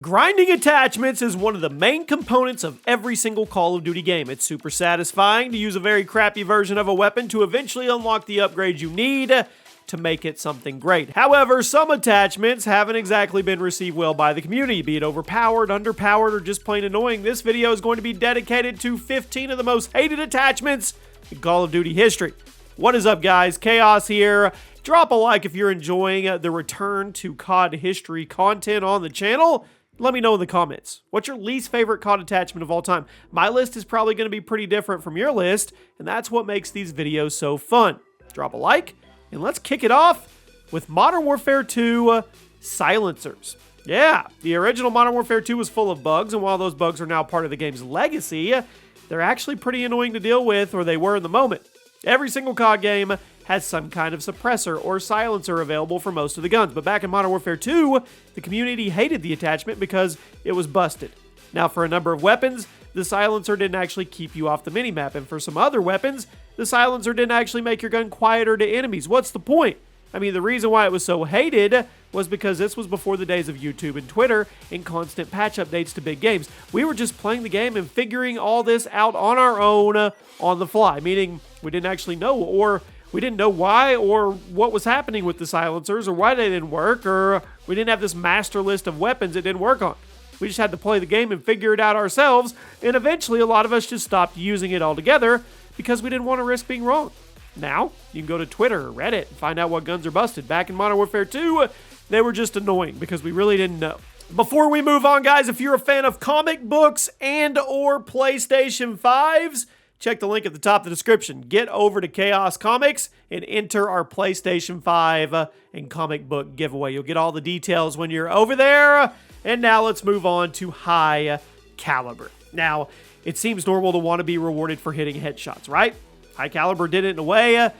Grinding attachments is one of the main components of every single Call of Duty game. It's super satisfying to use a very crappy version of a weapon to eventually unlock the upgrades you need to make it something great. However, some attachments haven't exactly been received well by the community, be it overpowered, underpowered, or just plain annoying. This video is going to be dedicated to 15 of the most hated attachments in Call of Duty history. What is up, guys? Chaos here. Drop a like if you're enjoying the return to COD history content on the channel. Let me know in the comments. What's your least favorite COD attachment of all time? My list is probably going to be pretty different from your list, and that's what makes these videos so fun. Drop a like, and let's kick it off with Modern Warfare 2 silencers. Yeah, the original Modern Warfare 2 was full of bugs, and while those bugs are now part of the game's legacy, they're actually pretty annoying to deal with, or they were in the moment. Every single COD game has some kind of suppressor or silencer available for most of the guns, but back in Modern Warfare 2, the community hated the attachment because it was busted. Now, for a number of weapons, the silencer didn't actually keep you off the minimap, and for some other weapons, the silencer didn't actually make your gun quieter to enemies. What's the point? I mean, the reason why it was so hated was because this was before the days of YouTube and Twitter and constant patch updates to big games. We were just playing the game and figuring all this out on our own on the fly, meaning we didn't actually know, or we didn't know why or what was happening with the silencers or why they didn't work, or we didn't have this master list of weapons it didn't work on. We just had to play the game and figure it out ourselves, and eventually a lot of us just stopped using it altogether because we didn't want to risk being wrong. Now, you can go to Twitter or Reddit and find out what guns are busted. Back in Modern Warfare 2, they were just annoying because we really didn't know. Before we move on, guys, if you're a fan of comic books and or PlayStation 5s, check the link at the top of the description. Get over to Chaos Comics and enter our PlayStation 5 and comic book giveaway. You'll get all the details when you're over there. And now let's move on to high caliber. Now, it seems normal to want to be rewarded for hitting headshots, right? High caliber did it in a way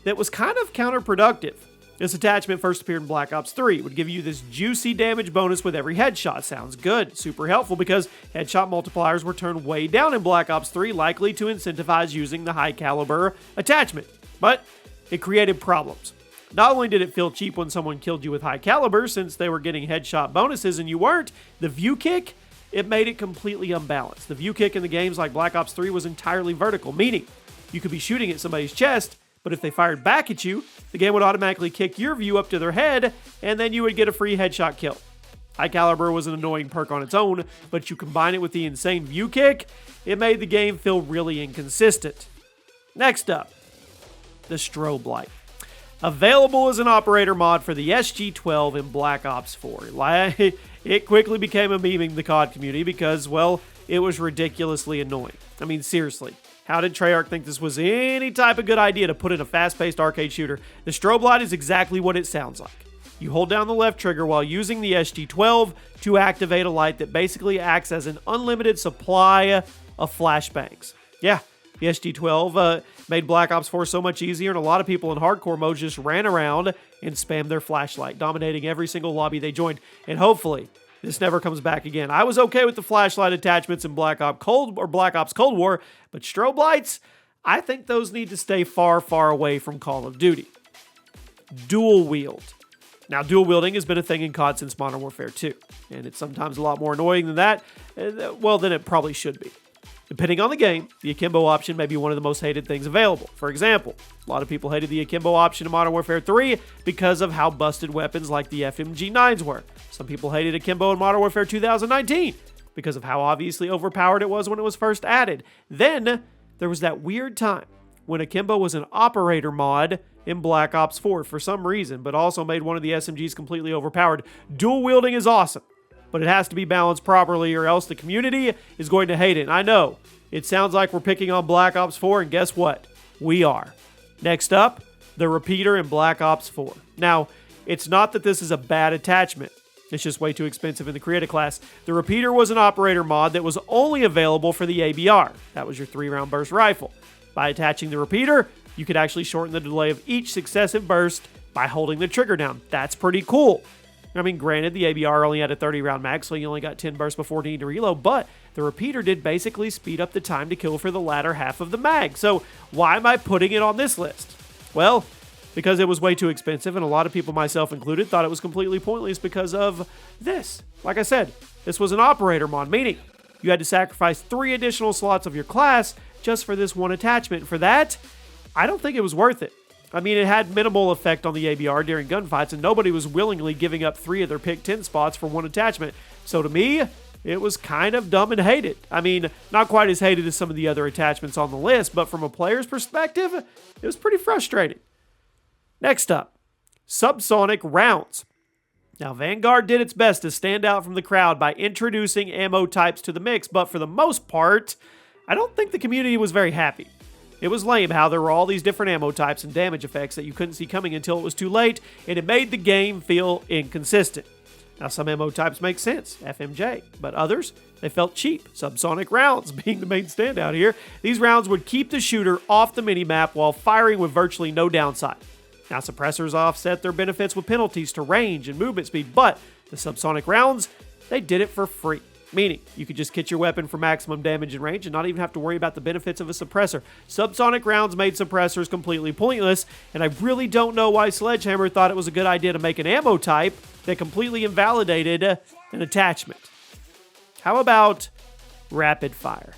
that was kind of counterproductive. This attachment first appeared in Black Ops 3. It would give you this juicy damage bonus with every headshot. Sounds good. Super helpful because headshot multipliers were turned way down in Black Ops 3, likely to incentivize using the high caliber attachment. But it created problems. Not only did it feel cheap when someone killed you with high caliber, since they were getting headshot bonuses and you weren't, the view kick, it made it completely unbalanced. The view kick in the games like Black Ops 3 was entirely vertical, meaning you could be shooting at somebody's chest, but if they fired back at you, the game would automatically kick your view up to their head, and then you would get a free headshot kill. High caliber was an annoying perk on its own, but you combine it with the insane view kick, it made the game feel really inconsistent. Next up, the strobe light. Available as an operator mod for the SG-12 in Black Ops 4. It quickly became a meme in the COD community because, well, it was ridiculously annoying. I mean, seriously. How did Treyarch think this was any type of good idea to put in a fast-paced arcade shooter? The strobe light is exactly what it sounds like. You hold down the left trigger while using the SG-12 to activate a light that basically acts as an unlimited supply of flashbangs. Yeah, the SG-12 made Black Ops 4 so much easier, and a lot of people in hardcore mode just ran around and spammed their flashlight, dominating every single lobby they joined. And hopefully, this never comes back again. I was okay with the flashlight attachments in Black Ops Cold War, but strobe lights, I think those need to stay far, far away from Call of Duty. Dual wield. Now, dual wielding has been a thing in COD since Modern Warfare 2, and it's sometimes a lot more annoying than that, well, than it probably should be. Depending on the game, the akimbo option may be one of the most hated things available. For example, a lot of people hated the akimbo option in Modern Warfare 3 because of how busted weapons like the FMG9s were. Some people hated akimbo in Modern Warfare 2019 because of how obviously overpowered it was when it was first added. Then, there was that weird time when akimbo was an operator mod in Black Ops 4 for some reason, but also made one of the SMGs completely overpowered. Dual wielding is awesome, but it has to be balanced properly or else the community is going to hate it. And I know, it sounds like we're picking on Black Ops 4, and guess what? We are. Next up, the repeater in Black Ops 4. Now, it's not that this is a bad attachment. It's just way too expensive in the creative class. The repeater was an operator mod that was only available for the ABR. That was your 3-round burst rifle. By attaching the repeater, you could actually shorten the delay of each successive burst by holding the trigger down. That's pretty cool. I mean, granted, the ABR only had a 30-round mag, so you only got 10 bursts before needing to reload, but the repeater did basically speed up the time to kill for the latter half of the mag. So why am I putting it on this list? Well, because it was way too expensive, and a lot of people, myself included, thought it was completely pointless because of this. Like I said, this was an operator mod, meaning you had to sacrifice 3 additional slots of your class just for this one attachment. For that, I don't think it was worth it. I mean, it had minimal effect on the ABR during gunfights, and nobody was willingly giving up 3 of their pick 10 spots for one attachment. So to me, it was kind of dumb and hated. I mean, not quite as hated as some of the other attachments on the list, but from a player's perspective, it was pretty frustrating. Next up, SUBSONIC rounds. Now, Vanguard did its best to stand out from the crowd by introducing ammo types to the mix, but for the most part, I don't think the community was very happy. It was lame how there were all these different ammo types and damage effects that you couldn't see coming until it was too late, and it made the game feel inconsistent. Now, some ammo types make sense, FMJ, but others, they felt cheap. SUBSONIC rounds being the main standout here. These rounds would keep the shooter off the minimap while firing with virtually no downside. Now, suppressors offset their benefits with penalties to range and movement speed, but the SUBSONIC rounds, they did it for free. Meaning, you could just kit your weapon for maximum damage and range and not even have to worry about the benefits of a suppressor. SUBSONIC rounds made suppressors completely pointless, and I really don't know why Sledgehammer thought it was a good idea to make an ammo type that completely invalidated an attachment. How about rapid fire?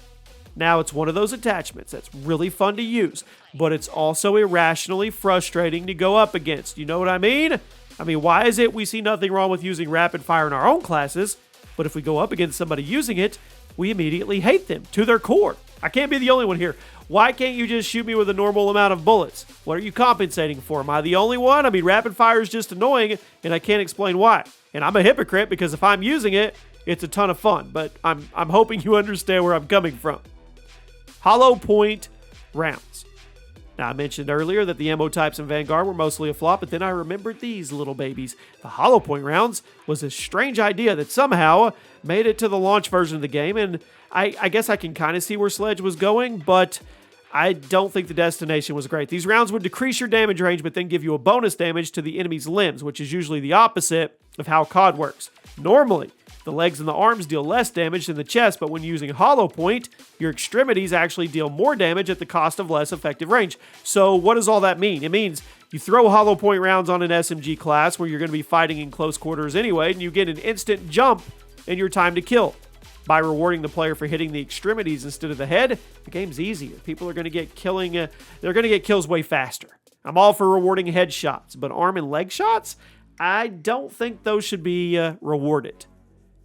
Now, it's one of those attachments that's really fun to use, but it's also irrationally frustrating to go up against. You know what I mean? Why is it we see nothing wrong with using rapid fire in our own classes, but if we go up against somebody using it, we immediately hate them to their core? I can't be the only one here. Why can't you just shoot me with a normal amount of bullets? What are you compensating for? Am I the only one? Rapid fire is just annoying, and I can't explain why. And I'm a hypocrite because if I'm using it, it's a ton of fun, but I'm hoping you understand where I'm coming from. Hollow point rounds. Now, I mentioned earlier that the ammo types in Vanguard were mostly a flop, but then I remembered these little babies. The hollow point rounds was a strange idea that somehow made it to the launch version of the game, and I guess I can kind of see where Sledge was going, but I don't think the destination was great. These rounds would decrease your damage range, but then give you a bonus damage to the enemy's limbs, which is usually the opposite of how COD works. Normally, the legs and the arms deal less damage than the chest, but when using hollow point, your extremities actually deal more damage at the cost of less effective range. So what does all that mean? It means you throw hollow point rounds on an SMG class where you're going to be fighting in close quarters anyway, and you get an instant jump in your time to kill. By rewarding the player for hitting the extremities instead of the head, the game's easier. People are going to get they're going to get kills way faster. I'm all for rewarding headshots, but arm and leg shots, I don't think those should be rewarded.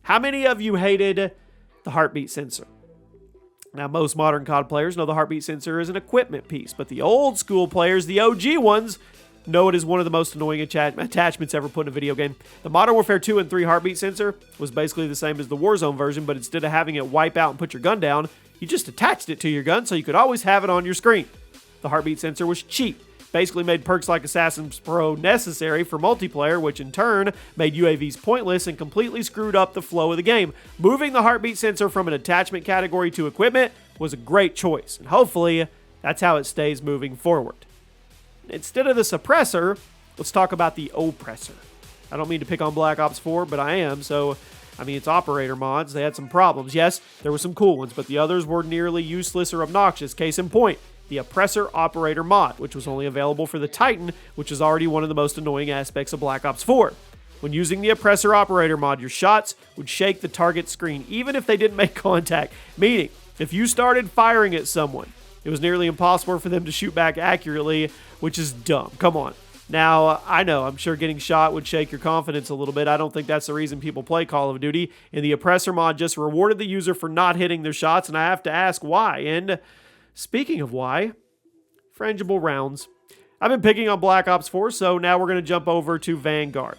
How many of you hated the heartbeat sensor? Now, most modern COD players know the heartbeat sensor is an equipment piece, but the old school players, the OG ones, know it is one of the most annoying attachments ever put in a video game. The Modern Warfare 2 and 3 heartbeat sensor was basically the same as the Warzone version, but instead of having it wipe out and put your gun down, you just attached it to your gun so you could always have it on your screen. The heartbeat sensor was cheap. Basically made perks like Assassin's Pro necessary for multiplayer, which in turn made UAVs pointless and completely screwed up the flow of the game. Moving the heartbeat sensor from an attachment category to equipment was a great choice, and hopefully that's how it stays moving forward. Instead of the suppressor, let's talk about the oppressor. I don't mean to pick on Black Ops 4, but I am, so it's operator mods. They had some problems. Yes, there were some cool ones, but the others were nearly useless or obnoxious. Case in point, the Oppressor Operator mod, which was only available for the Titan, which is already one of the most annoying aspects of Black Ops 4. When using the Oppressor Operator mod, your shots would shake the target screen, even if they didn't make contact. Meaning, if you started firing at someone, it was nearly impossible for them to shoot back accurately, which is dumb. Come on. Now, I know, I'm sure getting shot would shake your confidence a little bit. I don't think that's the reason people play Call of Duty. And the Oppressor mod just rewarded the user for not hitting their shots, and I have to ask why. And speaking of why, frangible rounds. I've been picking on Black Ops 4, so now we're going to jump over to Vanguard.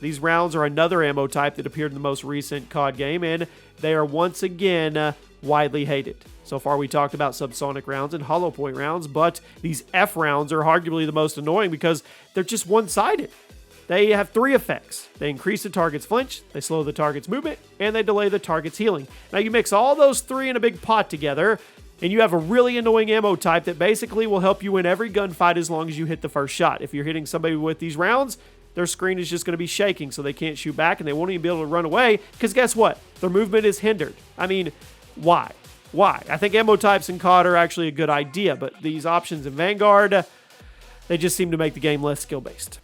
These rounds are another ammo type that appeared in the most recent COD game, and they are once again widely hated. So far, we talked about subsonic rounds and hollow point rounds, but these F rounds are arguably the most annoying because they're just one-sided. They have 3 effects. They increase the target's flinch, they slow the target's movement, and they delay the target's healing. Now, you mix all those 3 in a big pot together, and you have a really annoying ammo type that basically will help you win every gunfight as long as you hit the first shot. If you're hitting somebody with these rounds, their screen is just going to be shaking so they can't shoot back, and they won't even be able to run away because guess what? Their movement is hindered. Why? Why? I think ammo types in COD are actually a good idea, but these options in Vanguard, They just seem to make the game less skill-based.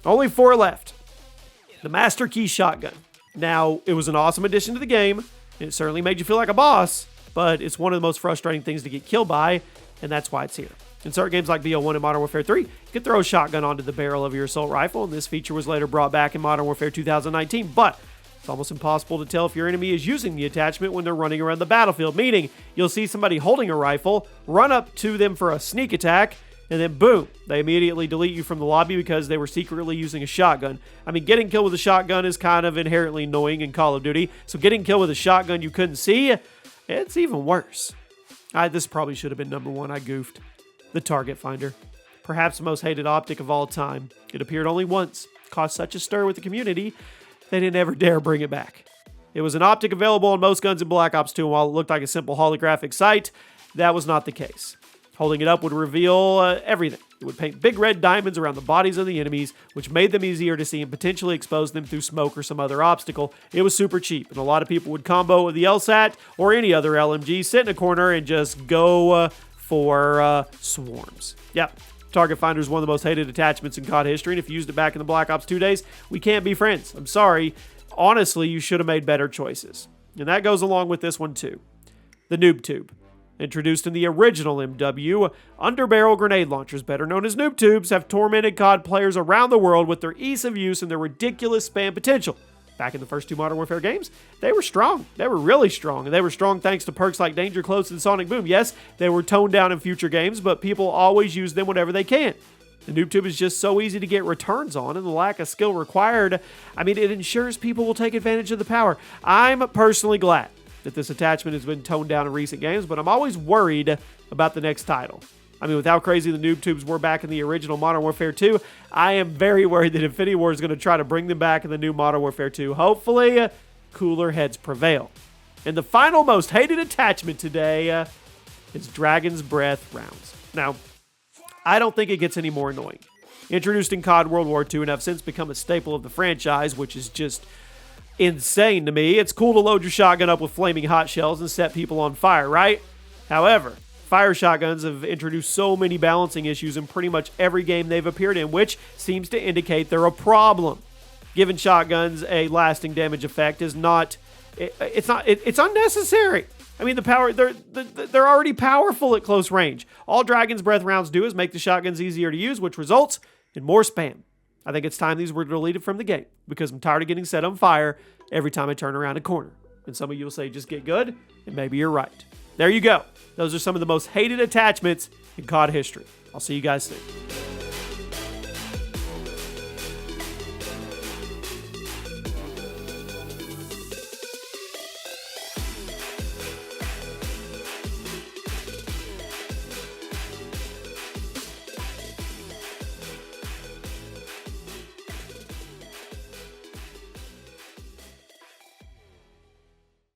Only 4 left. The MASTERKEY shotgun. Now, it was an awesome addition to the game. It certainly made you feel like a boss, but it's one of the most frustrating things to get killed by, and that's why it's here. In certain games like BO1 and Modern Warfare 3, you could throw a shotgun onto the barrel of your assault rifle, and this feature was later brought back in Modern Warfare 2019, but it's almost impossible to tell if your enemy is using the attachment when they're running around the battlefield, meaning you'll see somebody holding a rifle, run up to them for a sneak attack, and then boom, they immediately delete you from the lobby because they were secretly using a shotgun. I mean, getting killed with a shotgun is kind of inherently annoying in Call of Duty, so getting killed with a shotgun you couldn't see, it's even worse. This probably should have been number 1, I goofed. The Target Finder. Perhaps the most hated optic of all time. It appeared only once, caused such a stir with the community, they didn't ever dare bring it back. It was an optic available on most guns in Black Ops 2, and while it looked like a simple holographic sight, that was not the case. Holding it up would reveal everything. It would paint big red diamonds around the bodies of the enemies, which made them easier to see and potentially expose them through smoke or some other obstacle. It was super cheap, and a lot of people would combo with the LSAT or any other LMG, sit in a corner, and just go for swarms. Yep, Target Finder is one of the most hated attachments in COD history, and if you used it back in the Black Ops 2 days, we can't be friends. I'm sorry. Honestly, you should have made better choices. And that goes along with this one too. The Noob Tube. Introduced in the original MW, underbarrel grenade launchers, better known as noob tubes, have tormented COD players around the world with their ease of use and their ridiculous spam potential. Back in the first 2 Modern Warfare games, they were strong. They were really strong, and they were strong thanks to perks like Danger Close and Sonic Boom. Yes, they were toned down in future games, but people always use them whenever they can. The noob tube is just so easy to get returns on, and the lack of skill required, I mean, it ensures people will take advantage of the power. I'm personally glad that this attachment has been toned down in recent games, but I'm always worried about the next title. I mean, with how crazy the noob tubes were back in the original Modern Warfare 2, I am very worried that Infinity Ward is going to try to bring them back in the new Modern Warfare 2. Hopefully, cooler heads prevail. And the final most hated attachment today is Dragon's Breath rounds. Now, I don't think it gets any more annoying. Introduced in COD World War II and have since become a staple of the franchise, which is just insane to me. It's cool to load your shotgun up with flaming hot shells and set people on fire, right? However, fire shotguns have introduced so many balancing issues in pretty much every game they've appeared in, which seems to indicate they're a problem. Giving shotguns a lasting damage effect is it's unnecessary. I mean, they're already powerful at close range. All Dragon's Breath rounds do is make the shotguns easier to use, which results in more spam. I think it's time these were deleted from the game because I'm tired of getting set on fire every time I turn around a corner. And some of you will say, just get good, and maybe you're right. There you go. Those are some of the most hated attachments in COD history. I'll see you guys soon.